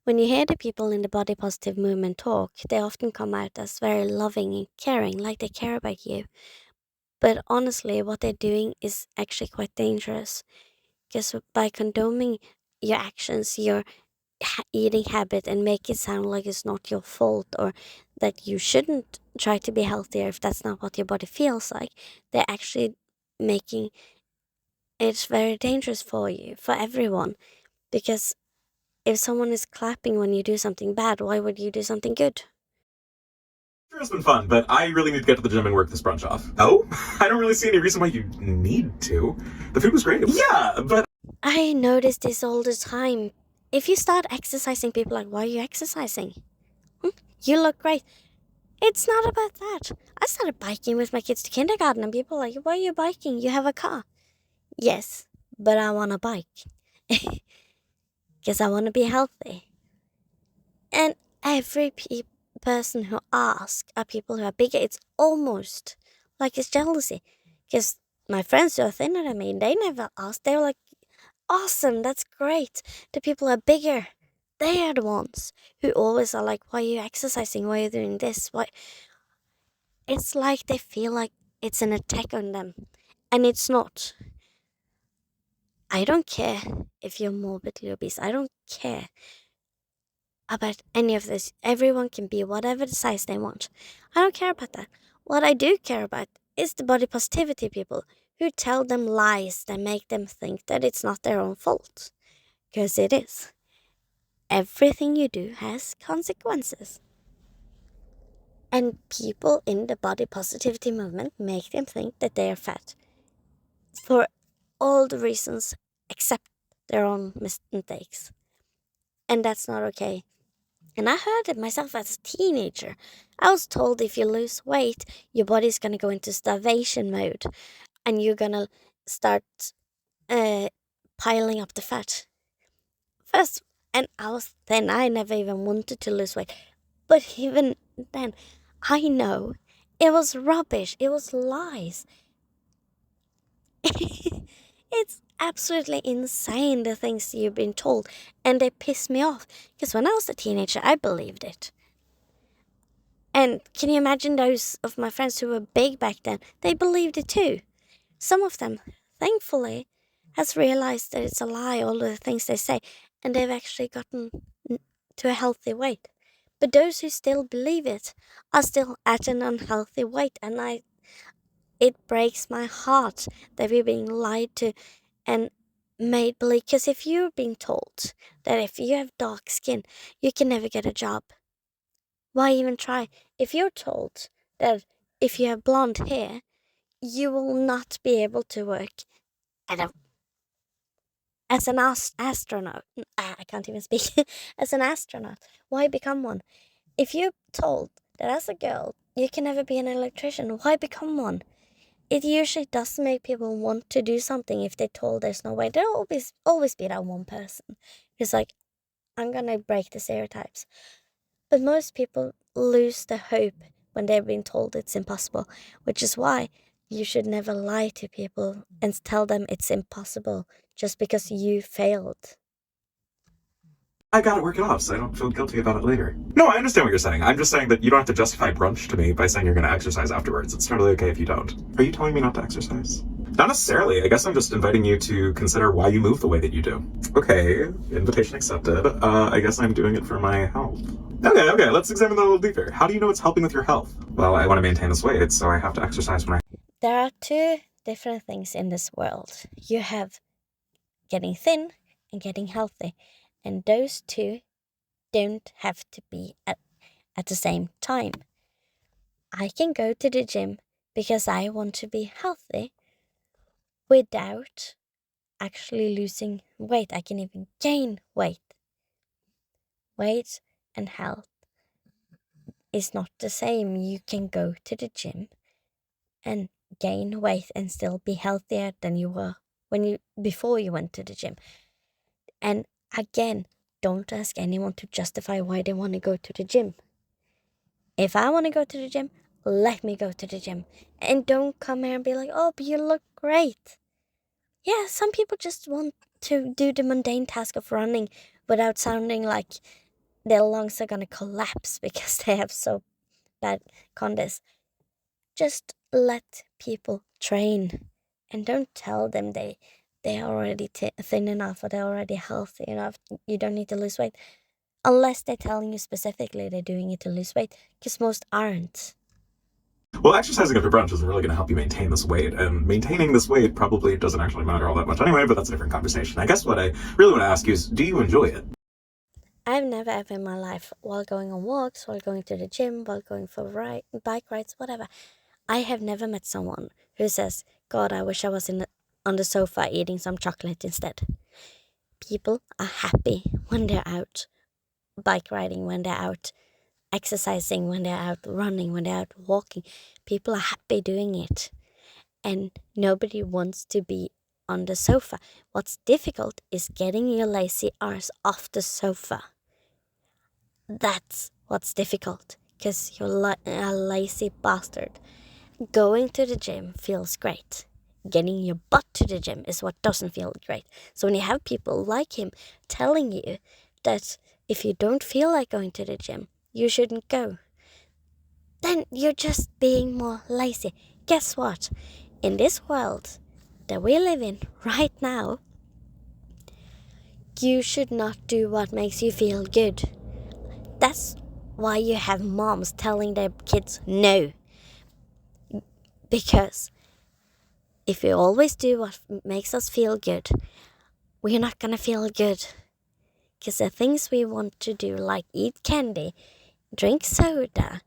When you hear the people in the body positive movement talk, they often come out as very loving and caring, like they care about you. But honestly, what they're doing is actually quite dangerous because by condoning your actions, your eating habit, and make it sound like it's not your fault or that you shouldn't try to be healthier if that's not what your body feels like, they're actually making it very dangerous for you, for everyone. Because if someone is clapping when you do something bad, why would you do something good? Sure, it's been fun, but I really need to get to the gym and work this brunch off. Oh? I don't really see any reason why you need to. The food was great. Yeah, but I notice this all the time. If you start exercising, people are like, why are you exercising? Hmm? You look great. It's not about that. I started biking with my kids to kindergarten, and people are like, why are you biking? You have a car. Yes, but I want to bike because I want to be healthy. And every person who asks are people who are bigger. It's almost like it's jealousy. Because my friends who are thinner than me, they never asked. They were like, awesome, that's great. The people who are bigger. They are the ones who always are like, why are you exercising? Why are you doing this? Why? It's like they feel like it's an attack on them. And it's not. I don't care if you're morbidly obese. I don't care about any of this. Everyone can be whatever the size they want. I don't care about that. What I do care about is the body positivity people who tell them lies that make them think that it's not their own fault. Because it is. Everything you do has consequences. And people in the body positivity movement make them think that they are fat for all the reasons except their own mistakes. And that's not okay. And I heard it myself as a teenager. I was told if you lose weight, your body's gonna go into starvation mode and you're gonna start uh, piling up the fat. First, and I was then, I never even wanted to lose weight. But even then, I know it was rubbish, it was lies. It's absolutely insane the things you've been told, and they piss me off because when I was a teenager, I believed it. And can you imagine those of my friends who were big back then? They believed it too. Some of them, thankfully, has realized that it's a lie, all the things they say, and they've actually gotten to a healthy weight. But those who still believe it are still at an unhealthy weight, and it breaks my heart that we're being lied to and made believe. Because if you're being told that if you have dark skin, you can never get a job, why even try? If you're told that if you have blonde hair, you will not be able to work at a, as an astronaut. I can't even speak. As an astronaut, why become one? If you're told that as a girl you can never be an electrician, why become one? It usually does make people want to do something if they're told there's no way. There'll always be that one person who's like, I'm gonna break the stereotypes. But most people lose the hope when they're being told it's impossible, which is why you should never lie to people and tell them it's impossible just because you failed. I gotta work it off so I don't feel guilty about it later. No, I understand what you're saying. I'm just saying that you don't have to justify brunch to me by saying you're gonna exercise afterwards. It's totally okay if you don't. Are you telling me not to exercise? Not necessarily. I guess I'm just inviting you to consider why you move the way that you do. Okay, invitation accepted. I guess I'm doing it for my health. Okay, let's examine that a little deeper. How do you know it's helping with your health? Well, I want to maintain this weight, so I have to exercise when I. There are two different things in this world. You have getting thin and getting healthy, and those two don't have to be at the same time. I can go to the gym because I want to be healthy without actually losing weight. I can even gain weight. Weight and health is not the same. You can go to the gym and gain weight and still be healthier than you were when you before you went to the gym. And again, don't ask anyone to justify why they want to go to the gym. If I want to go to the gym, let me go to the gym. And don't come here and be like, oh, but you look great. Yeah, some people just want to do the mundane task of running without sounding like their lungs are gonna collapse because they have so bad conditions. Just let people train, and don't tell them they are already thin enough or they're already healthy enough. You don't need to lose weight unless they're telling you specifically they're doing it to lose weight, because most aren't. Well, exercising after brunch isn't really going to help you maintain this weight, and maintaining this weight probably doesn't actually matter all that much anyway, but that's a different conversation. I guess what I really want to ask you is, do you enjoy it? I've never ever in my life, while going on walks, while going to the gym, while going for bike rides, whatever, I have never met someone who says, God, I wish I was on the sofa eating some chocolate instead. People are happy when they're out bike riding, when they're out exercising, when they're out running, when they're out walking. People are happy doing it. And nobody wants to be on the sofa. What's difficult is getting your lazy arse off the sofa. That's what's difficult, because you're a lazy bastard. Going to the gym feels great. Getting your butt to the gym is what doesn't feel great. So when you have people like him telling you that if you don't feel like going to the gym, you shouldn't go, then you're just being more lazy. Guess what? In this world that we live in right now, you should not do what makes you feel good. That's why you have moms telling their kids no. Because if we always do what makes us feel good, we're not gonna feel good. Because the things we want to do, like eat candy, drink soda,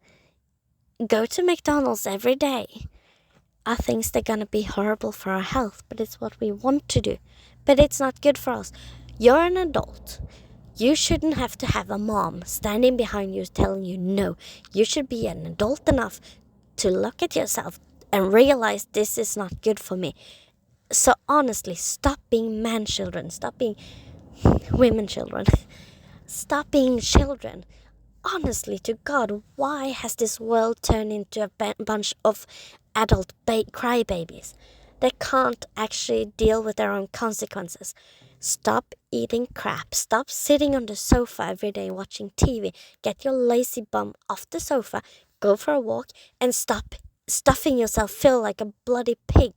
go to McDonald's every day, are things that are gonna be horrible for our health, but it's what we want to do. But it's not good for us. You're an adult. You shouldn't have to have a mom standing behind you telling you no. You should be an adult enough to look at yourself and realize this is not good for me. So honestly, stop being man children. Stop being women children. Stop being children. Honestly, to God, why has this world turned into a bunch of adult crybabies that can't actually deal with their own consequences? Stop eating crap. Stop sitting on the sofa every day watching TV. Get your lazy bum off the sofa, go for a walk, and stop stuffing yourself full like a bloody pig.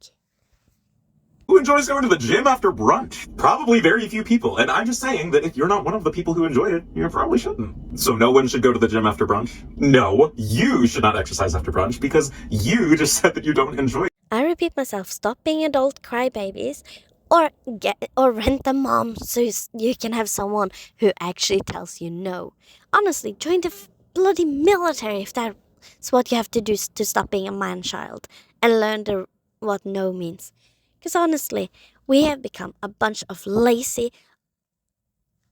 Who enjoys going to the gym after brunch? Probably very few people, and I'm just saying that if you're not one of the people who enjoy it, you probably shouldn't. So no one should go to the gym after brunch? No, you should not exercise after brunch because you just said that you don't enjoy it. I repeat myself, stop being adult crybabies, or rent a mom so you can have someone who actually tells you no. Honestly, join the bloody military if that's what you have to do to stop being a man-child and learn what no means. Because honestly, we have become a bunch of lazy,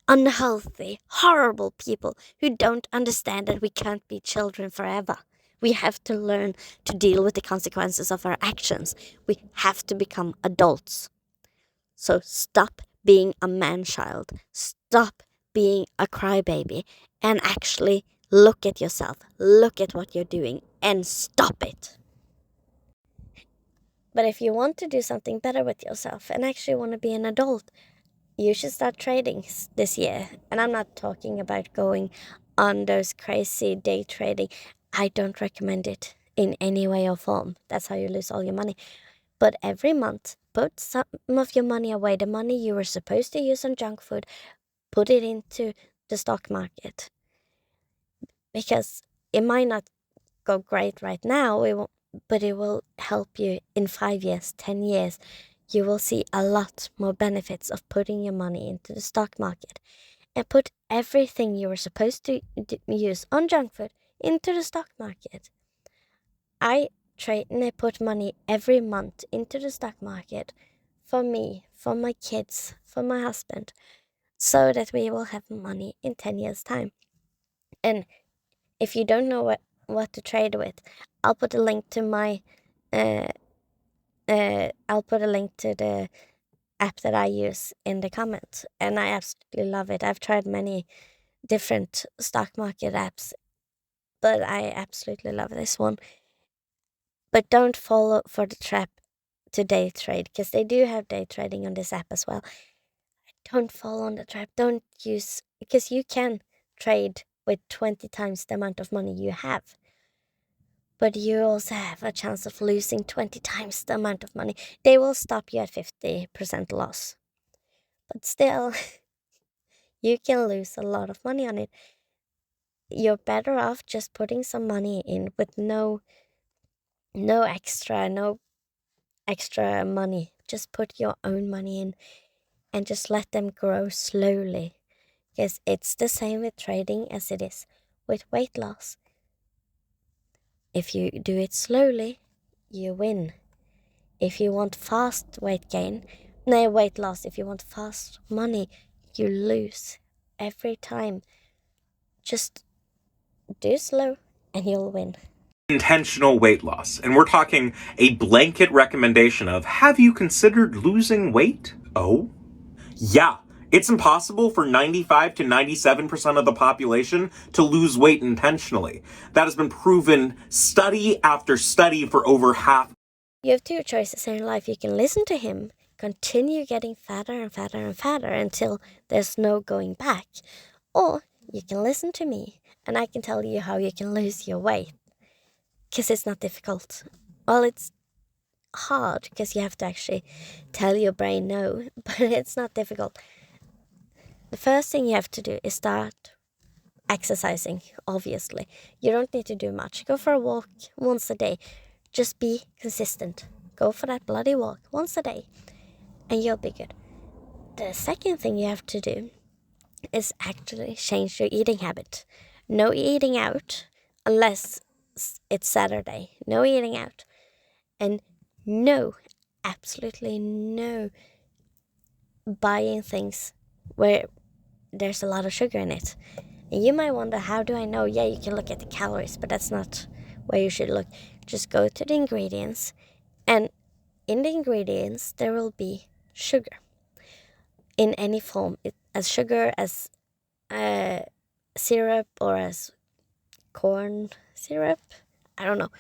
unhealthy, horrible people who don't understand that we can't be children forever. We have to learn to deal with the consequences of our actions. We have to become adults. So stop being a man-child. Stop being a crybaby and actually look at yourself. Look at what you're doing and stop it. But if you want to do something better with yourself and actually want to be an adult, you should start trading this year. And I'm not talking about going on those crazy day trading. I don't recommend it in any way or form. That's how you lose all your money. But every month, put some of your money away, the money you were supposed to use on junk food, put it into the stock market. Because it might not go great right now, but it will help you in 5 years, 10 years. You will see a lot more benefits of putting your money into the stock market. And put everything you were supposed to use on junk food into the stock market. I trade and I put money every month into the stock market for me, for my kids, for my husband, so that we will have money in 10 years' time. And if you don't know what to trade with, I'll put a link to I'll put a link to the app that I use in the comments, and I absolutely love it. I've tried many different stock market apps, but I absolutely love this one. But don't fall for the trap to day trade, because they do have day trading on this app as well. Don't fall on the trap. Don't use, because you can trade with 20 times the amount of money you have. But you also have a chance of losing 20 times the amount of money. They will stop you at 50% loss. But still, you can lose a lot of money on it. You're better off just putting some money in with no extra money. Just put your own money in and just let them grow slowly. Because it's the same with trading as it is with weight loss. If you do it slowly, you win. If you want fast weight loss, if you want fast money, you lose every time. Just do slow and you'll win. Intentional weight loss. And we're talking a blanket recommendation of, have you considered losing weight? Oh, yeah. It's impossible for 95 to 97% of the population to lose weight intentionally. That has been proven study after study for over half. You have two choices in your life. You can listen to him, continue getting fatter and fatter and fatter until there's no going back. Or you can listen to me and I can tell you how you can lose your weight. Because it's not difficult. Well, it's hard because you have to actually tell your brain no, but it's not difficult. The first thing you have to do is start exercising, obviously. You don't need to do much. Go for a walk once a day. Just be consistent. Go for that bloody walk once a day and you'll be good. The second thing you have to do is actually change your eating habit. No eating out unless it's Saturday. No eating out. And no, absolutely no buying things where there's a lot of sugar in it. And you might wonder, how do I know? Yeah, you can look at the calories, but that's not where you should look. Just go to the ingredients, and in the ingredients there will be sugar in any form, as sugar, as syrup, or as corn syrup. I don't know.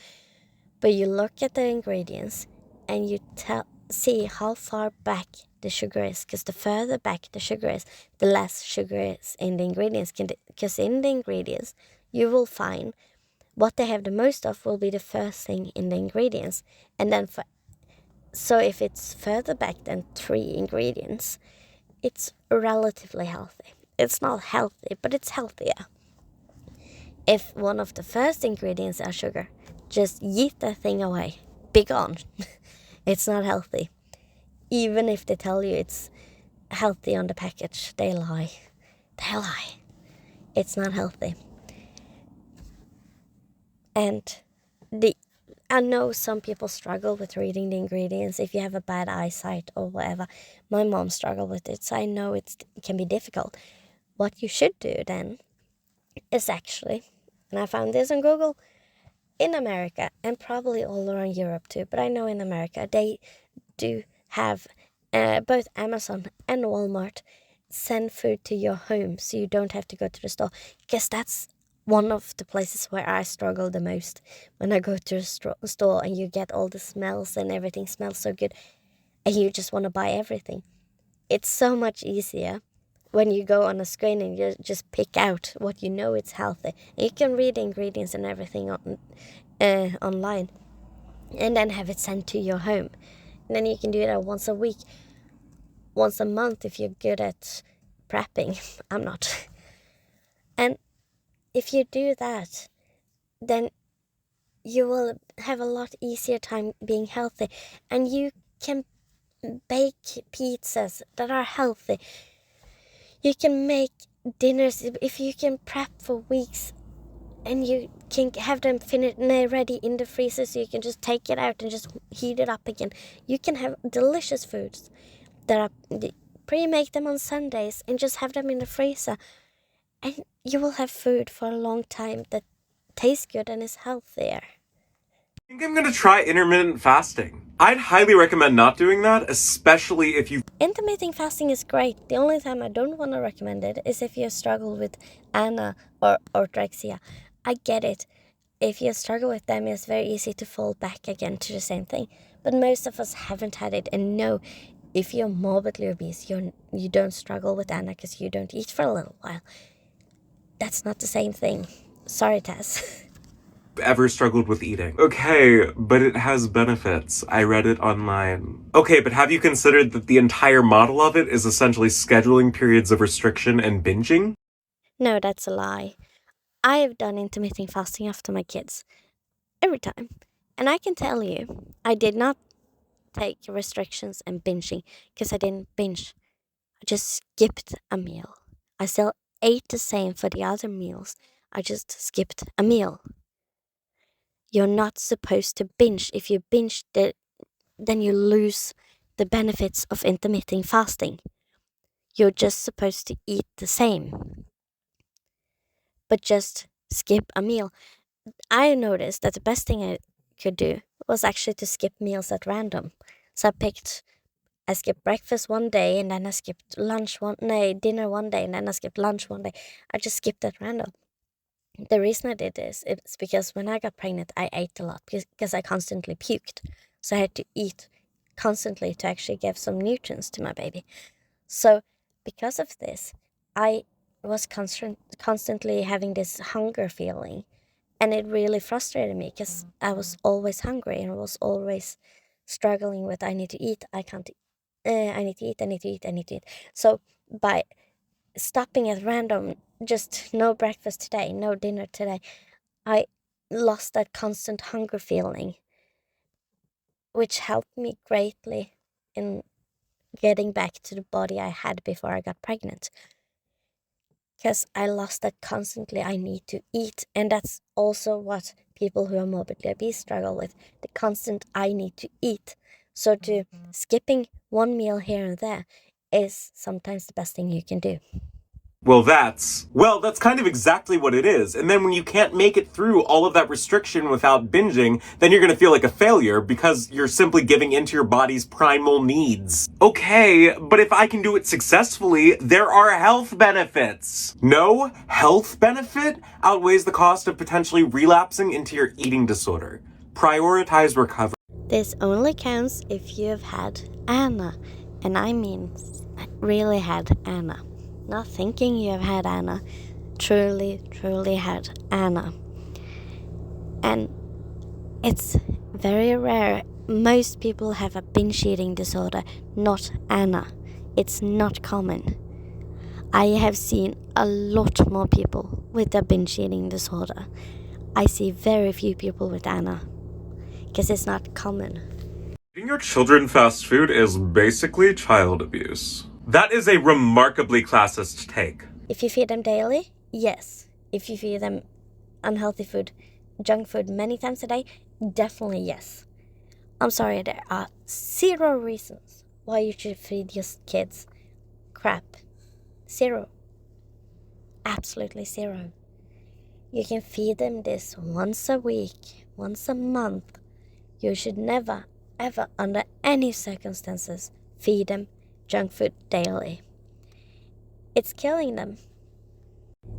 But you look at the ingredients and you see how far back the sugar is, because the further back the sugar is, the less sugar is in the ingredients. Because in the ingredients, you will find what they have the most of will be the first thing in the ingredients. And then so if it's further back than 3 ingredients, it's relatively healthy. It's not healthy, but it's healthier. If one of the first ingredients are sugar, just yeet that thing away. Be gone. It's not healthy. Even if they tell you it's healthy on the package, they lie. They lie. It's not healthy. And I know some people struggle with reading the ingredients if you have a bad eyesight or whatever. My mom struggled with it, so I know it can be difficult. What you should do then is actually, and I found this on Google, in America, and probably all around Europe too, but I know in America they do have both Amazon and Walmart send food to your home so you don't have to go to the store. Because that's one of the places where I struggle the most, when I go to the store and you get all the smells and everything smells so good and you just want to buy everything. It's so much easier when you go on a screen and you just pick out what you know it's healthy. And you can read the ingredients and everything online and then have it sent to your home. And then you can do that once a week, once a month if you're good at prepping. I'm not. And if you do that, then you will have a lot easier time being healthy. And you can bake pizzas that are healthy. You can make dinners if you can prep for weeks, and you can have them finished and ready in the freezer, so you can just take it out and just heat it up again. You can have delicious foods that are pre-make them on Sundays and just have them in the freezer, and you will have food for a long time that tastes good and is healthier. I think I'm gonna try intermittent fasting. I'd highly recommend not doing that, especially if you... Intermittent fasting is great. The only time I don't want to recommend it is if you struggle with ANA or orthorexia. I get it. If you struggle with them, it's very easy to fall back again to the same thing. But most of us haven't had it. And no, if you're morbidly obese, you don't struggle with ANA because you don't eat for a little while. That's not the same thing. Sorry, Tess. Ever struggled with eating. Okay, but it has benefits. I read it online. Okay, but have you considered that the entire model of it is essentially scheduling periods of restriction and binging? No, that's a lie. I have done intermittent fasting after my kids. Every time. And I can tell you, I did not take restrictions and binging because I didn't binge. I just skipped a meal. I still ate the same for the other meals. I just skipped a meal. You're not supposed to binge. If you binge, then you lose the benefits of intermittent fasting. You're just supposed to eat the same, but just skip a meal. I noticed that the best thing I could do was actually to skip meals at random. So I skipped breakfast one day and then I skipped dinner one day and then I skipped lunch one day. I just skipped at random. The reason I did this is because when I got pregnant, I ate a lot because I constantly puked. So I had to eat constantly to actually give some nutrients to my baby. So because of this, I was constantly having this hunger feeling. And it really frustrated me because I was always hungry and I was always struggling with I need to eat, I can't, I need to eat, I need to eat, I need to eat. So by stopping at random, just no breakfast today, no dinner today, I lost that constant hunger feeling, which helped me greatly in getting back to the body I had before I got pregnant. Because I lost that constantly, I need to eat. And that's also what people who are morbidly obese struggle with, the constant I need to eat. So skipping one meal here and there is sometimes the best thing you can do. Well, that's kind of exactly what it is. And then when you can't make it through all of that restriction without binging, then you're gonna feel like a failure because you're simply giving into your body's primal needs. Okay, but if I can do it successfully, there are health benefits. No health benefit outweighs the cost of potentially relapsing into your eating disorder. Prioritize recovery. This only counts if you've had Anna. And I mean, really had Anna. Not thinking you have had Anna. Truly, truly had Anna. And it's very rare. Most people have a binge eating disorder, not Anna. It's not common. I have seen a lot more people with a binge eating disorder. I see very few people with Anna because it's not common. Feeding your children fast food is basically child abuse. That is a remarkably classist take. If you feed them daily, yes. If you feed them unhealthy food, junk food many times a day, definitely yes. I'm sorry, there are 0 reasons why you should feed your kids crap. 0. Absolutely 0. You can feed them this once a week, once a month. You should never, ever, under any circumstances, feed them junk food daily. It's killing them.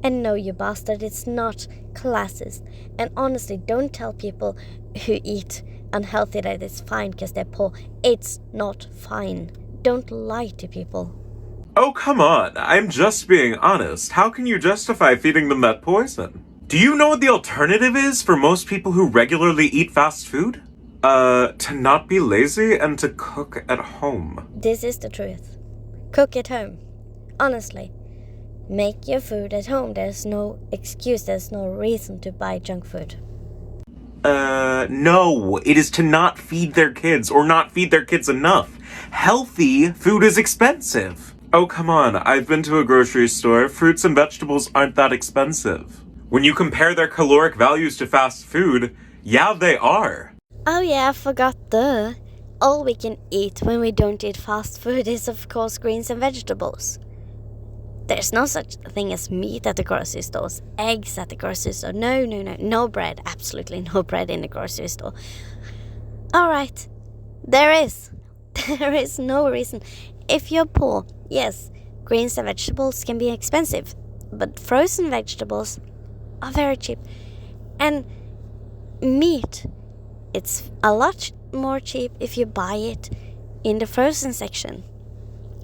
And no, you bastard, it's not classist. And honestly, don't tell people who eat unhealthy that it's fine because they're poor. It's not fine. Don't lie to people. Oh, come on. I'm just being honest. How can you justify feeding them that poison? Do you know what the alternative is for most people who regularly eat fast food? To not be lazy and to cook at home. This is the truth. Cook at home. Honestly. Make your food at home. There's no excuse, there's no reason to buy junk food. No. It is to not feed their kids or not feed their kids enough. Healthy food is expensive. Oh, come on. I've been to a grocery store. Fruits and vegetables aren't that expensive. When you compare their caloric values to fast food, yeah, they are. Oh yeah, I forgot all we can eat when we don't eat fast food is of course greens and vegetables. There's no such thing as meat at the grocery stores, eggs at the grocery store. No bread, absolutely no bread in the grocery store. Alright, there is. There is no reason. If you're poor, yes, greens and vegetables can be expensive, but frozen vegetables are very cheap. And meat, it's a lot more cheap if you buy it in the frozen section.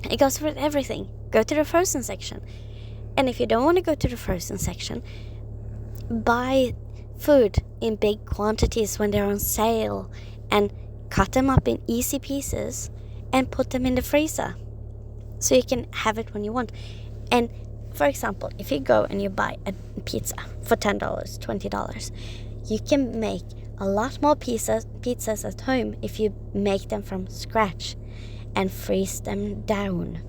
It goes with everything. Go to the frozen section. And if you don't want to go to the frozen section, buy food in big quantities when they're on sale and cut them up in easy pieces and put them in the freezer so you can have it when you want. And for example, if you go and you buy a pizza for $10, $20, you can make a lot more pizzas at home if you make them from scratch and freeze them down.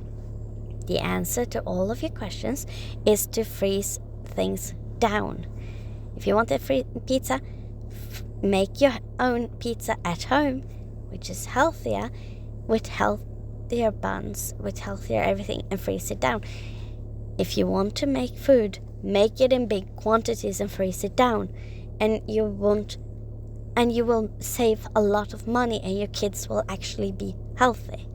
The answer to all of your questions is to freeze things down. If you want a free pizza, make your own pizza at home, which is healthier, with healthier buns, with healthier everything, and freeze it down. If you want to make food, make it in big quantities and freeze it down, and you will save a lot of money, and your kids will actually be healthy.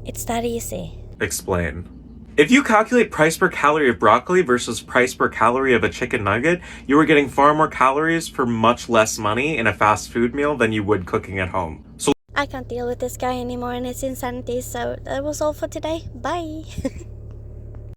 It's that easy. Explain. If you calculate price per calorie of broccoli versus price per calorie of a chicken nugget, you are getting far more calories for much less money in a fast food meal than you would cooking at home. So I can't deal with this guy anymore and his insanity, so that was all for today. Bye!